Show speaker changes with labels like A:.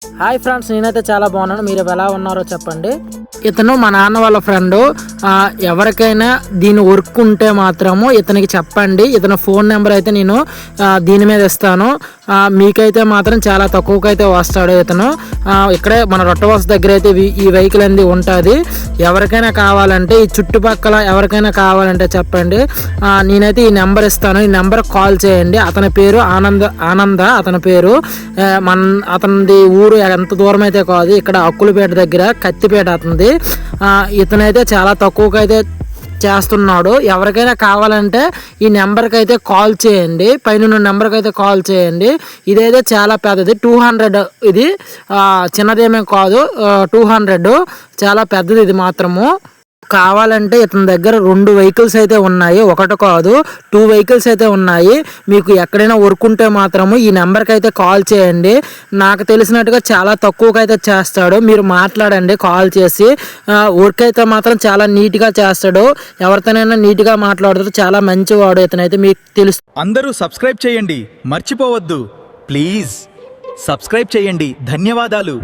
A: Hi friends, నేనైతే చాలా బాగున్నాను. మీరు ఎలా ఉన్నారో చెప్పండి. ఇతను మా నాన్న వాళ్ళ ఫ్రెండ్. ఎవరికైనా దీని వర్క్ ఉంటే మాత్రము ఇతనికి చెప్పండి. ఇతను ఫోన్ నెంబర్ అయితే నేను దీని మీద ఇస్తాను. మీకైతే మాత్రం చాలా తక్కువకైతే వస్తాడు ఇతను. ఇక్కడే మన రొట్టవలస దగ్గర అయితే ఈ వెహికల్ అనేది ఉంటుంది. ఎవరికైనా కావాలంటే ఈ చుట్టుపక్కల ఎవరికైనా కావాలంటే చెప్పండి. నేనైతే ఈ నెంబర్ ఇస్తాను. ఈ నెంబర్ కాల్ చేయండి. అతని పేరు ఆనంద అతని పేరు. అతనిది ఊరు ఎంత దూరం అయితే కాదు, ఇక్కడ అక్కులపేట దగ్గర కత్తిపేట అతనిది. ఇతనైతే చాలా తక్కువకైతే చేస్తున్నాడు. ఎవరికైనా కావాలంటే ఈ నెంబర్కి అయితే కాల్ చేయండి. పైన నెంబర్కి అయితే కాల్ చేయండి. ఇదైతే చాలా పెద్దది, 200. ఇది చిన్నదేమీ కాదు, 200 చాలా పెద్దది ఇది మాత్రము. కావాలంటే ఇతని దగ్గర 2 వెహికల్స్ అయితే ఉన్నాయి, ఒకటి కాదు 2 వెహికల్స్ అయితే ఉన్నాయి. మీకు ఎక్కడైనా వర్క్ ఉంటే మాత్రము ఈ నెంబర్కి అయితే కాల్ చేయండి. నాకు తెలిసినట్టుగా చాలా తక్కువకైతే చేస్తాడు. మీరు మాట్లాడండి కాల్ చేసి. వర్క్ అయితే మాత్రం చాలా నీట్గా చేస్తాడు. ఎవరితోనైనా నీట్గా మాట్లాడతాడు. చాలా మంచివాడు ఇతనైతే, మీకు తెలుసు.
B: అందరూ సబ్స్క్రైబ్ చేయండి, మర్చిపోవద్దు. ప్లీజ్ సబ్స్క్రైబ్ చేయండి. ధన్యవాదాలు.